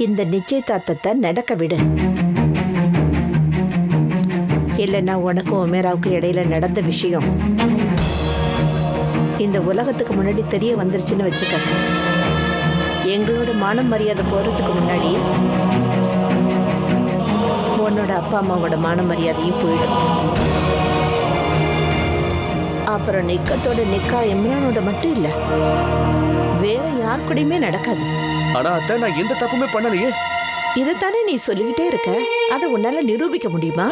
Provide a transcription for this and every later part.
இந்த நிச்சயதார்த்தத்தை நடக்க விடு. இல்லைன்னா உனக்கும் உமேராவுக்கும் இடையில நடந்த விஷயம் இந்த உலகத்துக்கு முன்னாடி தெரிய வந்துருச்சுன்னு வச்சுக்க. எங்களோட மான மரியாதை போறதுக்கு முன்னாடி உன்னோட அப்பா அம்மாவோட மான மரியாதையும் போயிடும். அப்புறம் நிக்கத்தோட நிக்கா இம்ரானோட மட்டும் இல்ல, வேற யார் கூடயுமே நடக்காது. ஆனா அத்தை, நான் எந்த தப்புமே பண்ணலையே. இதைத்தானே நீ சொல்லிக்கிட்டே இருக்க, அதை உன்னால நிரூபிக்க முடியுமா?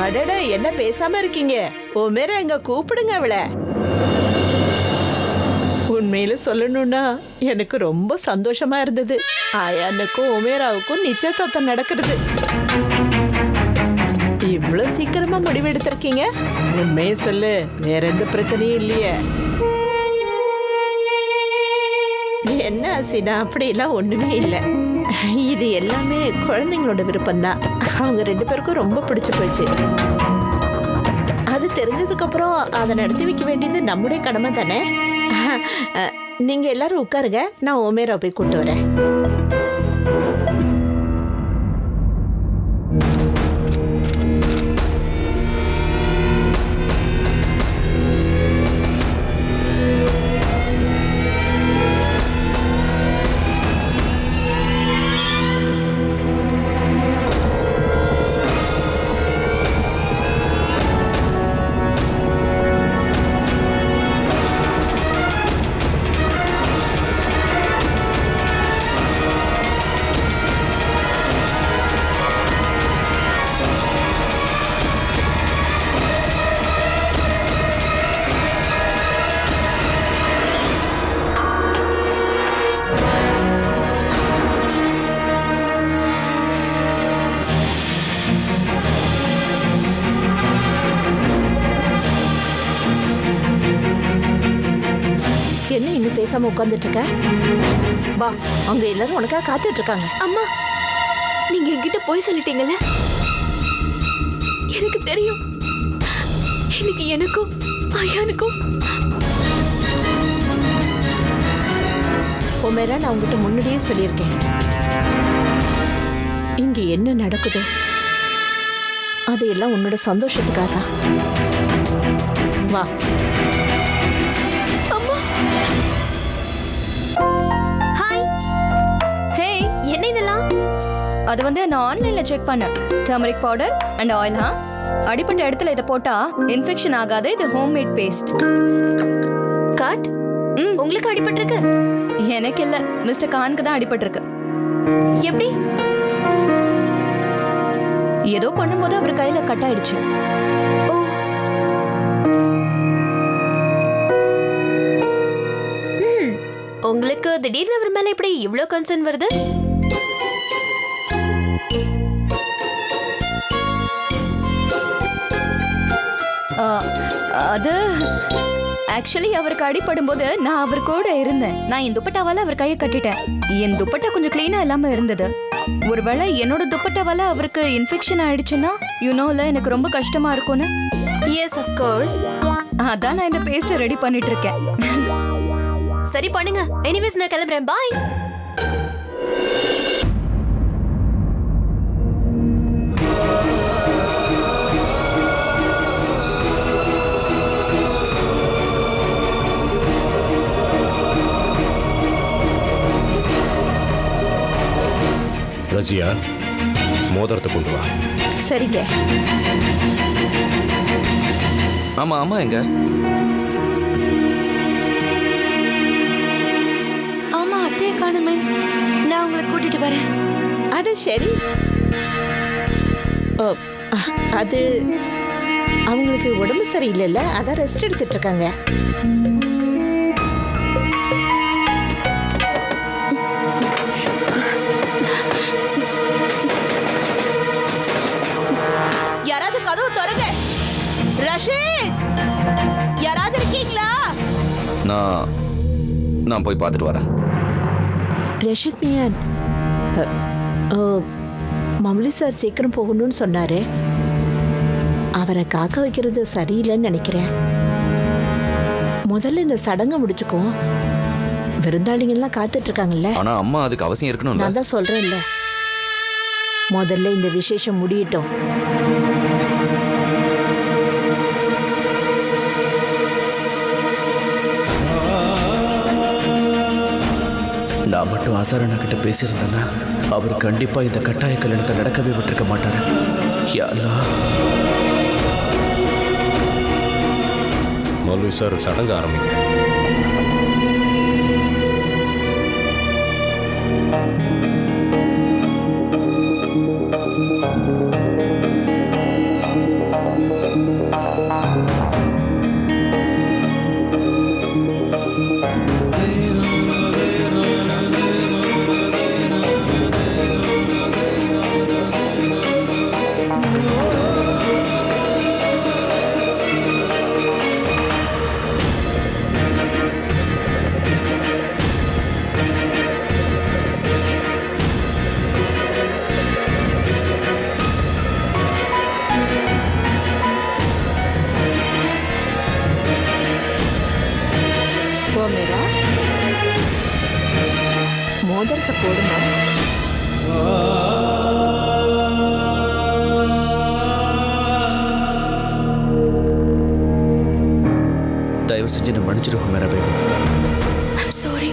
அடடா, என்ன பேசாம இருக்கீங்க? உமேரா எங்க கூப்பிடுங்க அவளை. உண்மையில சொல்லணும்னா எனக்கு ரொம்ப சந்தோஷமா இருந்தது. ஆயானுக்கும் உமேராவுக்கும் நிச்சயதார்த்தம் நடக்கிறது. இவ்வளவு சீக்கிரமா முடிவெடுத்திருக்கீங்க? உண்மையை சொல்லு, வேற எந்த பிரச்சனையும் இல்லையே? என்ன அசினா, அப்படிலாம் ஒண்ணுமே இல்லை. இது எல்லாமே குழந்தைங்களோட விருப்பம்தான். அவங்க 2 பேருக்கும் ரொம்ப பிடிச்சு போச்சு. அது தெரிஞ்சதுக்கு அப்புறம் அதை நடத்தி வைக்க வேண்டியது நம்முடைய கடமை தானே. நீங்க எல்லாரும் உட்காருங்க, நான் உமேரா போய் கூட்டு வரேன். என்ன இன்னும் பேசாம உட்கார்ந்துட்டு இருக்க? வா, அங்க எல்லாரும் உனக்காக காத்துட்டு இருக்காங்க. அம்மா, நீங்க என்கிட்ட போய் சொல்லிட்டீங்கல்ல. எனக்கு தெரியும், இன்னைக்கு எனக்கும் ஐயானுக்கும். உமேரா, நான் உங்ககிட்ட முன்னாடியே சொல்லியிருக்கேன், இங்க என்ன நடக்குதோ அதையெல்லாம் உன்னோட சந்தோஷத்துக்காக தான். வா. அது வந்து நான் ஆன்லைன்ல செக் பண்ணேன். Turmeric powder and oil. அடிப்பட்ட இடத்துல இதை போட்டா இன்ஃபெக்ஷன் ஆகாது. இது ஹோம்மேட் பேஸ்ட். காட், உங்களுக்கு அடிபட்டிருக்கு? எனக்கு இல்ல, மிஸ்டர் கானுக்கு தான் அடிபட்டிருக்கு. எப்படி? ஏதோ பண்ணும்போது அவர் கையில கட் ஆயிடுச்சு. ஓ, உங்களுக்கு திடீர்னு அவர் மேல இப்படி இவ்ளோ கன்சர்ன் வருது? அது ஆக்சுவலி அவருக்கு அடிபடும் போது நான் அவர் கூட இருந்தேன். நான் என் துப்பட்டாவால அவர் கையை கட்டிட்டேன். என் துப்பட்டா கொஞ்சம் கிளீனா இல்லாம இருந்தது. ஒருவேளை என்னோட துப்பட்டாவால அவருக்கு இன்ஃபெக்ஷன் ஆயிடுச்சுன்னா யூனோல எனக்கு ரொம்ப கஷ்டமா இருக்கும்னு. Yes, of course. அதான் நான் இந்த பேஸ்ட்டை ரெடி பண்ணிட்டு இருக்கேன். சரி பண்ணுங்க. எனிவேஸ் நான் கிளம்புறேன். பாய். ரஜியா, மோதிரத்தை கொண்டு வா. சரிங்க. ஆமா ஆமா, எங்க? ஆமா, அத்தையை காணுமே. நான் உங்களை கூட்டிட்டு வரேன். அது சரி. அது அவங்களுக்கு உடம்பு சரியில்லைல்ல, அதான் ரெஸ்ட் எடுத்துட்டு இருக்காங்க. யாராவது கதவு திறங்க. ரஷீத், யாராவது இருக்கீங்களா? நான் போய் பார்த்துட்டு வரேன். ரஷீத் மியான், மௌலி சார் சீக்கிரம் போகணும்னு சொன்னாரு. அவரை காக்க வைக்கிறது சரியில்லைன்னு நினைக்கிறேன். முதல்ல இந்த சடங்கை முடிச்சுக்குவோம். விருந்தாளிங்கெல்லாம் காத்துட்டு இருக்காங்கல்ல. ஆனா அம்மா அதுக்கு அவசியம் இருக்கணும்ல. நான் தான் சொல்றேன்ல, முதல்ல இந்த விசேஷம் முடியட்டும். நான் மட்டும் ஆசாரண்ணா கிட்ட பேசியிருந்தேன்னா அவர் கண்டிப்பா இந்த கட்டாய கல்யாணத்தை நடக்கவே விட்டுருக்க மாட்டாரு. யா அல்லாஹ். மௌலவி சார் சடங்கு ஆரம்பிங்க. மீரா, மோதிரத்தை போடுமா. தயவு செஞ்சு நான் மன்னிச்சிருக்கோம் மேரா பேகம். I'm sorry.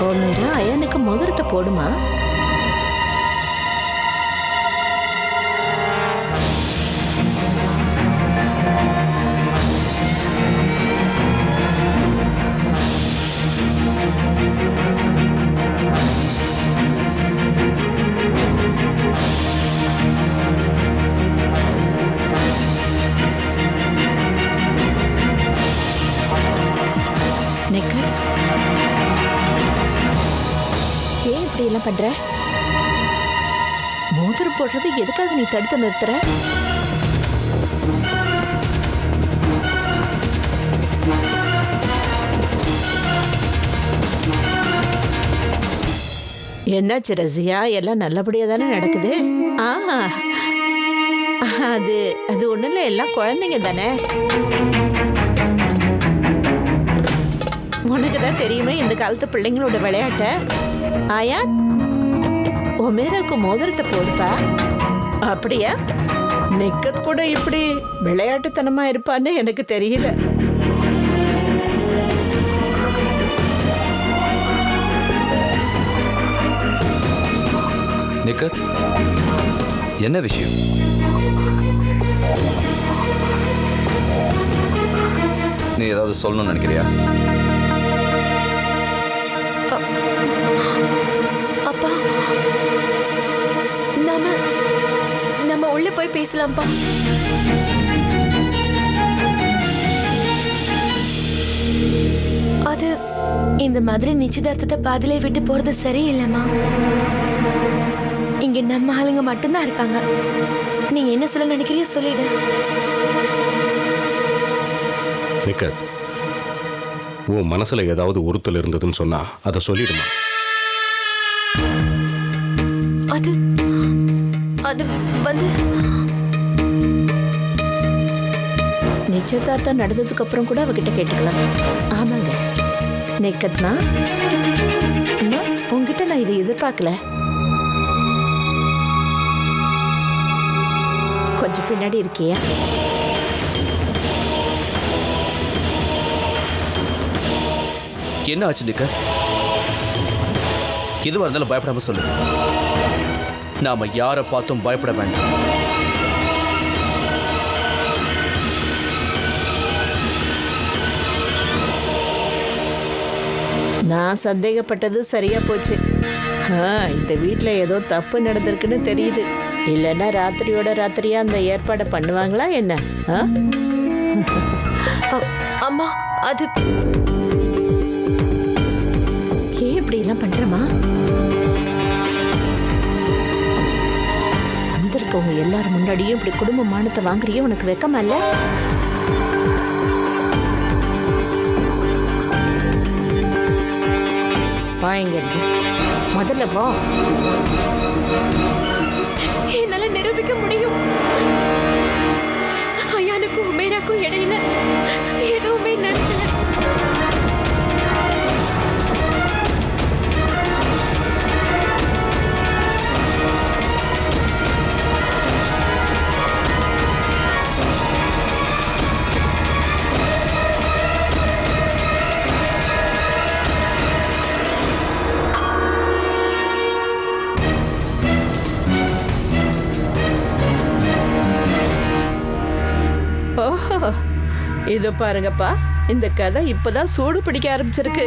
ஓ மீரா, அயானுக்கு மோதிரத்தை போடுமா. நிக்க, ஏன் இப்படி எல்லாம் பண்ற? மோதிரம் போடுறது எதுக்காக நீ தடுத்து நிறுத்துற? என்னாச்சு ரசியா? எல்லாம் நல்லபடியா தானே நடக்குது? அது அது ஒண்ணும் இல்லை, எல்லாம் குழந்தைங்க தானே. உனக்கு தான் தெரியுமே இந்த காலத்து பிள்ளைங்களோட விளையாட்ட. ஆயா, ஒமேராக்கு மோதிரத்தை போடுப்பா. அப்படியா? நிக்க கூட இப்படி விளையாட்டுத்தனமா இருப்பான்னு எனக்கு தெரியல. நிக்கத், என்ன விஷயம்? நீ ஏதாவது சொல்லணும்னு நினைக்கிறியா? அப்பா, நம்ம உள்ள போய் பேசலாம்ப்பா. அது இந்த மாதிரி நிச்சயதார்த்தத்தை பாதிலே விட்டு போறது சரியில்லைம்மா. இங்க நம்ம ஆளுங்க மட்டும்தான் இருக்காங்க. நீங்க என்ன சொல்ல நினைக்கிறியோ சொல்லிடு. நிக்கத், உன் மனசுல ஏதாவது உறுத்தல் இருந்ததுன்னு சொன்னா அதை சொல்லிடுமா. அது அது வந்து நிச்சயதார்த்தம் நடந்ததுக்கு அப்புறம் கூட அவகிட்ட கேட்டுக்கலாம். ஆமாங்க நிக்கத்மா, உங்ககிட்ட நான் இதை எதிர்பார்க்கல. கொஞ்சம் பின்னாடி இருக்கியா? என்ன ஆச்சு நிக்க? எதுவாக இருந்தாலும் பயப்படாம சொல்லு. நாம யாரை பார்த்தும் பயப்பட வேண்டாம். நான் சந்தேகப்பட்டது சரியா போச்சு. இந்த வீட்ல ஏதோ தப்பு நடந்திருக்குன்னு தெரியுது. இல்லைன்னா ராத்திரியோட ராத்திரியா அந்த ஏற்பாடை பண்ணுவாங்களா என்ன? அம்மா அது ஏன் இப்படி எல்லாம் பண்றமா? வந்திருக்கவங்க எல்லாரும் முன்னாடியும் இப்படி குடும்ப மானத்தை வாங்குறியே, உனக்கு வெக்கமா இல்ல? வாங்க, முதல்ல வா. என்னால நிரூபிக்க முடியும். ஐயானுக்கும் உமேராக்கும் இடையில எதுவுமே நடக்கல. ஓஹோ, இதோ பாருங்கப்பா, இந்த கதை இப்பதான் சூடு பிடிக்க ஆரம்பிச்சிருக்கு.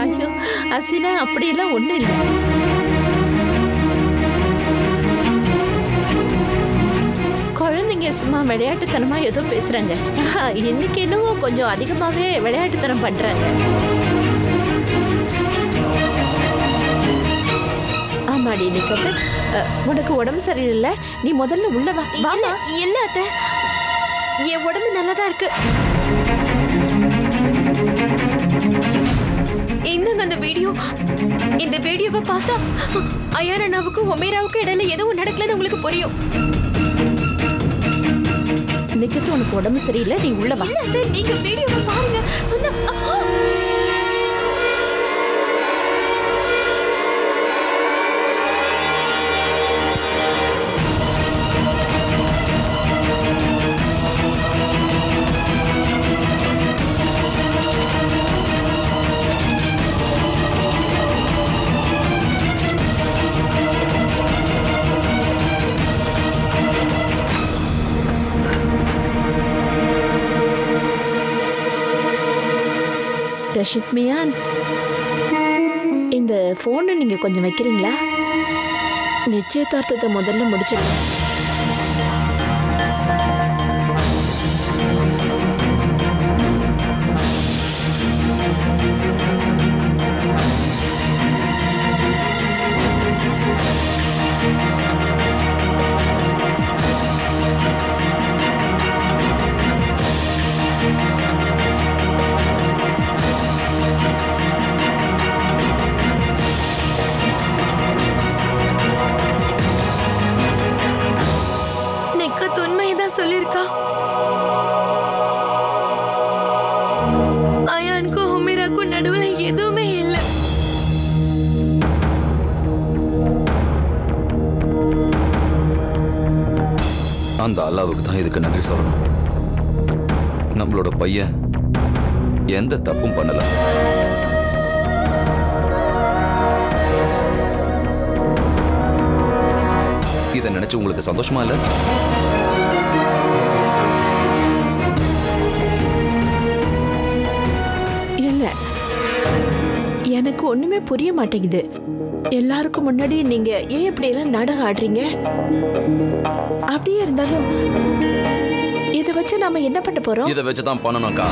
ஐயோ அசினா, அப்படியெல்லாம் ஒண்ணும் இல்லை. குழந்தைங்க சும்மா விளையாட்டுத்தனமா ஏதோ பேசுறாங்க. இன்னைக்கு என்னவோ கொஞ்சம் அதிகமாவே விளையாட்டுத்தனம் பண்றாங்க. ஆமாடி நிக்கத்து, உனக்கு உடம்பு சரியில்லை, நீ முதல்ல உள்ள வா. வாமா. இல்ல அத்தை, என் உடம்பு நல்லாதான் இருக்கு. இந்தாங்க அந்த வீடியோ. இந்த வீடியோவை பார்த்தா அயான் அண்ணாவுக்கும் ஒமேராவுக்கும் இடையில எதுவும் நடக்கலன்னு உங்களுக்கு புரியும். நிக்கத்து, உனக்கு உடம்பு சரியில்லை, நீ உள்ள வா. இல்ல அத்தை, நீங்க வீடியோவை பாருங்க. சொன்ன ரஷித் மியான், இந்த போனை நீங்க கொஞ்சம் வைக்கிறீங்களா? நிச்சயதார்த்தத்தை முதல்ல முடிச்சிடலாம். உண்மையதான் சொல்லிருக்கா. அயானுக்கும் உமேராக்கும் நடுவுல எதுவுமே இல்லை. அந்த அல்லாவுக்கு தான் இதுக்கு நன்றி சொல்லணும். நம்மளோட பையன் எந்த தப்பும் பண்ணல. இதை நினைச்சு உங்களுக்கு சந்தோஷமா இல்ல? இல்ல, எனக்கு ஒண்ணுமே புரிய மாட்டேங்குது. எல்லாருக்கும் முன்னாடி நீங்க ஏன் இப்படி எல்லாம் நாடகம் ஆடுறீங்க? அப்படியே இருந்தாலும் இதை வச்சு நாம என்ன பண்ண போறோம்? இதை வச்சுதான் பண்ணணும்க்கா.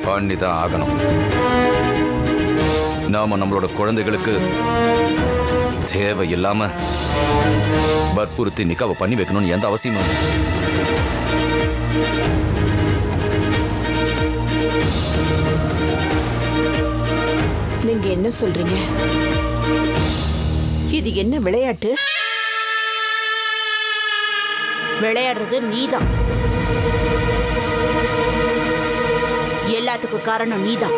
பண்ணிதான் ஆகணும். நாம நம்மளோட குழந்தைகளுக்கு தேவையில்லாம வற்புறுத்தி நிக்காவை பண்ணி வைக்கணும்னு எந்த அவசியமும் இல்லை. நீங்க என்ன சொல்றீங்க? இது என்ன விளையாட்டு? விளையாடுறது நீதான். எல்லாத்துக்கும் காரணம் நீதான்.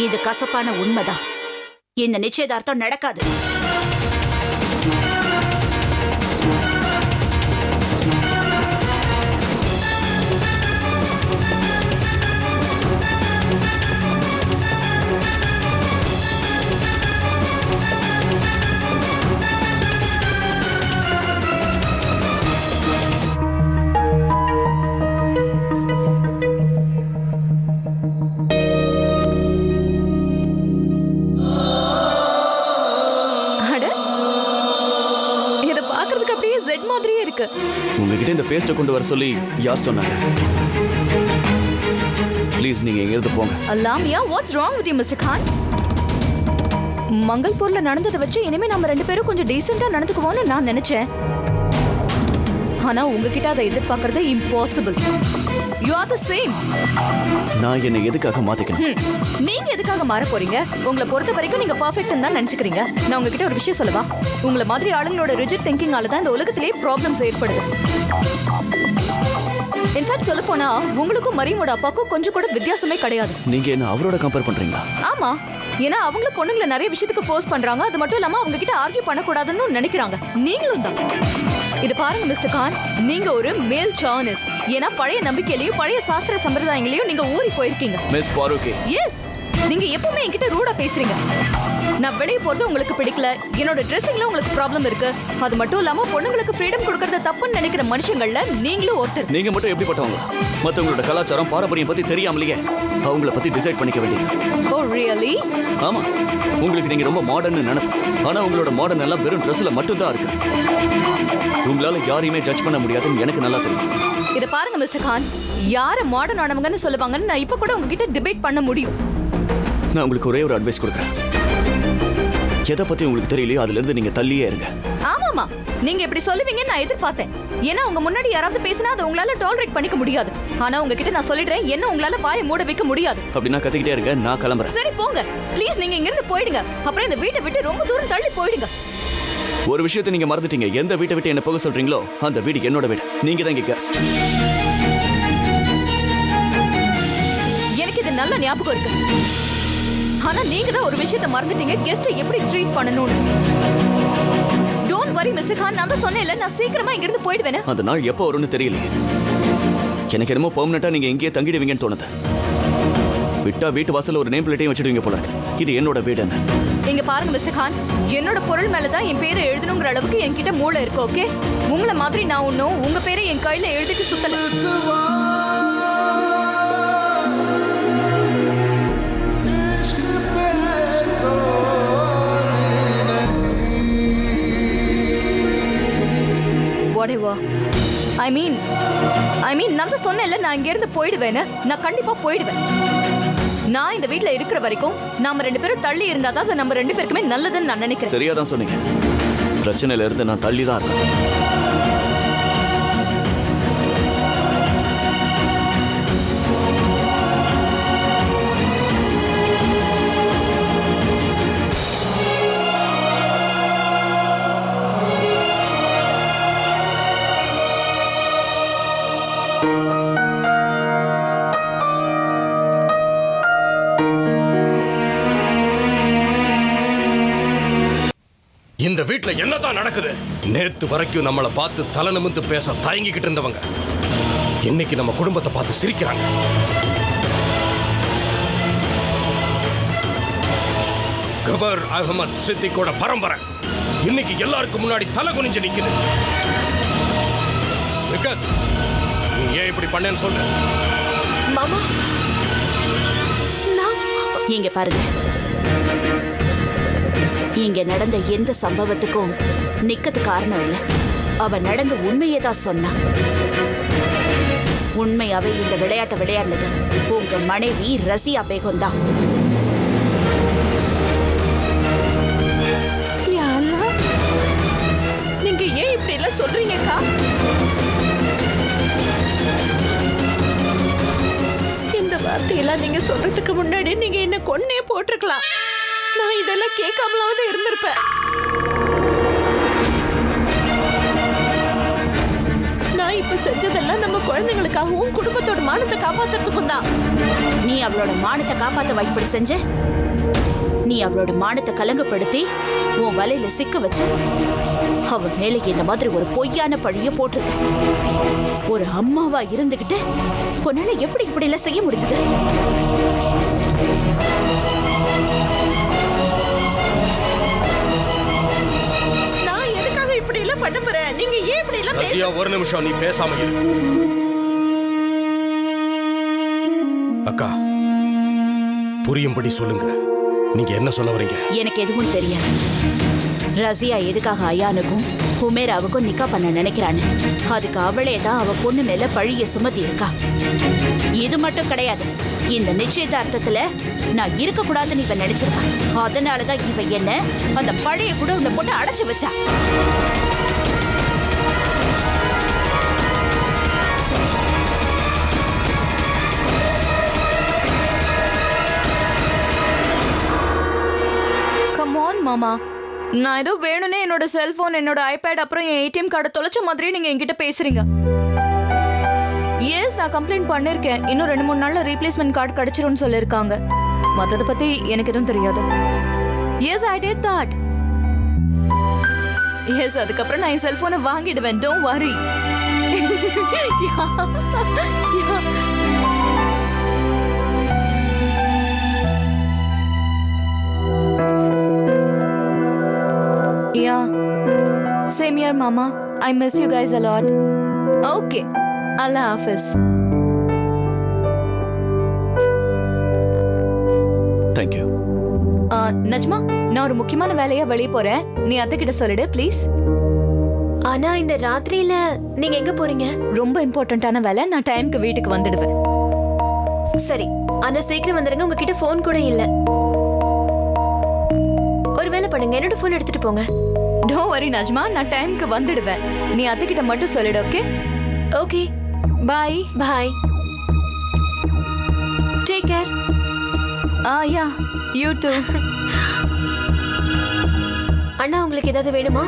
இது கசப்பான உண்மைதான். இந்த நிச்சயதார்த்தம் நடக்காது. இருக்கு. உங்ககிட்ட இந்த பேஸ்ட்டை கொண்டு வர சொல்லி யார் சொன்னாங்க? ப்ளீஸ் நீங்க எங்கிருந்து போங்க. Lamia, what's wrong with you mister Khan? மங்கல்பூர்ல நடந்ததை வச்சு இனிமே நம்ம ரெண்டு பேரும் கொஞ்சம் டீசெண்டா நடந்துக்குவோம்னு நான் நினைச்சேன். ஆனா உங்ககிட்ட அதை எதிர்பார்க்கறது impossible. You are the same. நான் என்ன எதுக்காக மாத்திக்கணும்? நீங்க எதுக்காக மாற போறீங்க? உங்களை பொறுத்த வரைக்கும் நீங்க பெர்ஃபெக்ட்னு தான் நினைச்சுக்கிறீங்க. நான் உங்ககிட்ட ஒரு விஷயம் சொல்லவா? உங்களை மாதிரி ஆளுங்களோட ரிஜிட் திங்கிங்கால தான் இந்த உலகத்திலேயே ப்ராப்ளம்ஸ் ஏற்படுது. இன்ஃபேக்ட் சொல்ல போனா உங்களுக்கும் மரியமோட அப்பாவுக்கும் கொஞ்சம் கூட வித்தியாசமே கிடையாது. நீங்க என்ன அவரோட கம்பேர் பண்றீங்களா? ஆமா, ஏன்னா அவங்கள பொண்ணுங்களை நிறைய விஷயத்துக்கு ஃபோர்ஸ் பண்றாங்க. அது மட்டும் இல்லாம அவங்க கிட்ட ஆர்கியூ பண்ணக்கூடாதுன்னு நினைக்கிறாங்க. நீங்களும் தான். இது பாருங்க மிஸ்டர் கான், நீங்க ஒரு மேல் சானிஸ்ட். ஏன்னா பழைய நம்பிக்கையிலையும் பழைய சாஸ்திர சம்பிரதாயங்களையும் நீங்க ஊறி போயிருக்கீங்க. மிஸ் ஃபாரூகி, எஸ், நீங்க எப்பவுமே என்கிட்ட ரூடா பேசுறீங்க. நான் வெளியே போறது உங்களுக்கு பிடிக்கல, என்னோட ட்ரெஸ்ஸிங்ல உங்களுக்கு ப்ராப்ளம் இருக்கு. அது மட்டும் இல்லாம பொண்ணுங்களுக்கு ஃப்ரீடம் கொடுக்கறது தப்புன்னு நினைக்கிற மனுஷங்கள்ல நீங்களும் ஒருத்தர். நீங்க மட்டும் எப்படிப்பட்டவங்க? மத்தவங்களோட கலாச்சாரம் பாரம்பரியம் பத்தி தெரியாமலையே அவங்கள பத்தி டிசைட் பண்ணிக்க வேண்டியது. ஓ ரியலி? ஆமா, உங்களுக்கு நீங்க ரொம்ப மாடர்ன் நினைப்பு. ஆனா உங்களோட மாடர்ன் எல்லாம் வெறும் ட்ரெஸ்ல மட்டும் தான் இருக்கு. உங்களால யாரையுமே ஜட்ஜ் பண்ண முடியாதுன்னு எனக்கு நல்லா தெரியும். இத பாருங்க மிஸ்டர் கான், யார மாடர்ன் ஆனவங்கன்னு சொல்லுவாங்கன்னு நான் இப்ப கூட உங்ககிட்ட டிபேட் பண்ண முடியும். நான் உங்களுக்கு ஒரே ஒரு அட்வைஸ் கொடுக்குறேன். எதை பத்தி உங்களுக்கு தெரியலையோ அதுல இருந்து நீங்க தள்ளியே இருங்க. ஆமாமா, நீங்க இப்படி சொல்லுவீங்கன்னு நான் எதிர்பார்த்தேன். ஏன்னா உங்க முன்னாடி யாராவது பேசினா அதை உங்களால டாலரேட் பண்ணிக்க முடியாது. ஆனா உங்ககிட்ட நான் சொல்லிடுறேன், என்ன உங்களால வாயை மூட வைக்க முடியாது. அப்படின்னா கத்திக்கிட்டே இருங்க, நான் கிளம்புறேன். சரி போங்க ப்ளீஸ், நீங்க இங்க இருந்து போயிடுங்க. அப்புறம் இந்த வீட்டை விட்டு ரொம்ப தூரம் தள்ளி போயிடுங்க. ஒரு விஷயத்தை நீங்க மறந்துட்டீங்க. எந்த வீட்டை விட்டு என்ன போக சொல்றீங்களோ அந்த வீடு என்னோட வீடு. நீங்க தான் இங்க கெஸ்ட். எனக்கு இது நல்ல ஞாபகம் இருக்கு. ஆனா நீங்க தான் ஒரு விஷயத்தை மறந்துட்டீங்க, கெஸ்ட்டை எப்படி ட்ரீட் பண்ணணும்னு. டோன்ட் வரி மிஸ்டர் கான், நான் தான் சொன்னேன்ல, நான் சீக்கிரமா இங்க இருந்து போயிடுவேன். அந்த நாள் எப்போ வரும்னு தெரியலையே. எனக்கு என்னமோ பெர்மனண்டா நீங்க எங்கேயே தங்கிடுவீங்கன்னு தோணுது. விட்டா வீட்டு வாசல்ல ஒரு நேம் பிளேட்டையும் வச்சிடுவீங்க போல இருக்கு. இது என்னோட வீடுன்னு. இங்க பாருங்க மிஸ்டர் கான், என்னோட பொருள் மேலதான் என் பேரை எழுதணுங்கிற அளவுக்கு என்கிட்ட மூளை இருக்கு. ஓகே, உங்களை மாதிரி நான் ஒன்னும் உங்க பேரை என் கையில எழுதிட்டு சுத்தல. Whatever. I mean, நான் தான் சொன்னேன்ல, நான் இங்க இருந்து போயிடுவேன்னு. நான் கண்டிப்பா போயிடுவேன். நான் இந்த வீட்ல இருக்கிற வரைக்கும் நாம ரெண்டு பேரும் தள்ளி இருந்தா தான் அது நம்ம ரெண்டு பேருக்குமே நல்லதுன்னு நான் நினைக்கிறேன். சரியா தான் சொன்னீங்க. பிரச்சனையில இருந்து நான் தள்ளி தான் இருக்கேன். இந்த வீட்ல என்னதான் நடக்குது? நேத்து வரைக்கும் நம்மளை பார்த்து தலை நிமிர்ந்து பேச தயங்கிக்கிட்டு இருந்தவங்க இன்னைக்கு நம்ம குடும்பத்தை பார்த்து சிரிக்கிறாங்க. கபர் அகமது சித்திக்கோட பரம்பரை இன்னைக்கு எல்லாருக்கும் முன்னாடி தலை குனிஞ்சு நிக்குது. விக்கத், நீ ஏன் இப்படி பண்ணேன்னு சொல்லு. மாமா, இங்க பாருங்க, இங்க நடந்த எந்த சம்பவத்துக்கும் நிக்கிறது காரணம் இல்ல. அவ நடந்த உண்மையை தான் சொன்னா. உண்மையாவே இந்த விளையாட்டை விளையாடுனது உங்க மனைவி ரசியா பேகம் தான். நீங்க ஏன் இப்படி எல்லாம் சொல்றீங்கக்கா? இந்த வார்த்தையெல்லாம் நீங்க சொல்றதுக்கு முன்னாடி நீங்க என்ன கொன்னே போட்டிருக்கலாம். நான் இதெல்லாம் கேட்காமலாவது இருந்திருப்பேன். நான் இப்ப செஞ்சதெல்லாம் நம்ம குழந்தைங்களுக்காகவும் குடும்பத்தோட மானத்தை காப்பாத்துறதுக்கும் தான். நீ அவளோட மானத்தை காப்பாத்த வாய்ப்படி செஞ்ச. நீ அவளோட மானத்தை கலங்கப்படுத்தி உன் வலையில சிக்க வச்சு அவ மேலைக்கு இந்த மாதிரி ஒரு பொய்யான பழிய போட்டிருக்க. ஒரு அம்மாவா இருந்துகிட்டு உன்னால எப்படி இப்படி எல்லாம் செய்ய முடிஞ்சது? நான் எதுக்காக இப்படி எல்லாம் பண்ண போறேன்? நீங்க ஏன் இப்படி எல்லாம் ரசியா, ஒரு நிமிஷம் நீ பேசாம இரு. அக்கா, புரியும்படி சொல்லுங்க. நீங்க என்ன சொல்ல வரீங்க? எனக்கு எதுவும் தெரியாது. ரசியா எதுக்காக அயானுக்கும் உமேராவுக்கும் நிக்கா பண்ண நினைக்கிறான்னு. அதுக்கு அவளே தான் அவ பொண்ணு மேல பழிய சுமத்தி இருக்கா. இது மட்டும் கிடையாது, இந்த நிச்சயதார்த்தத்துல நான் இருக்க கூடாதுன்னு இவன் நினைச்சிருக்கான். அதனாலதான் இவ என்ன அந்த பழைய கூட உன்னை போட்டு அடைச்சு வச்சா. கம் ஆன் மாமா, நான் ஏதோ வேணும்னே என்னோட செல்போன், என்னோட ஐபேட், அப்புறம் என் ஏடிஎம் கார்டை தொலைச்ச மாதிரியே நீங்க என்கிட்ட பேசுறீங்க. எஸ், நான் கம்ப்ளைண்ட் பண்ணிருக்கேன். இன்னும் 2-3 நாள்ல ரீப்ளேஸ்மெண்ட் கார்டு கிடைச்சிரும்னு சொல்லிருக்காங்க. மத்தத பத்தி எனக்கு எதுவும் தெரியாது. Yes, I did that. Yes, அதுக்கப்புறம் நான் என் செல்போனை வாங்கிடுவேன். Don't worry. Yeah. Same here, Mama. I miss you guys a lot. Okay. Allah Hafiz. Thank you. Najma, நான் ஒரு முக்கியமான வேலையா வெளியே போறேன். நீ அத்தை கிட்ட சொல்லிடு ப்ளீஸ். ஆனா இந்த ராத்திரியில நீங்க எங்க போறீங்க? ரொம்ப இம்பார்ட்டன்ட்டான வேலை. நான் டைம்க்கு வீட்டுக்கு வந்துடுவேன். சரி, ஆனா சீக்கிரம் வந்துருங்க. உங்ககிட்ட ஃபோன் கூட இல்ல. ஒரு வேலை பண்ணுங்க, என்னோட ஃபோன் எடுத்துட்டு போங்க. டோன்ட் வரி நஜ்மா, நான் டைம்க்கு வந்துடுவேன். நீ அத்தை கிட்ட மட்டும் சொல்லிடு. Okay? Okay, bye. Bye. Take care. Yeah, you too. அண்ணா, உங்களுக்கு ஏதாவது வேணுமா?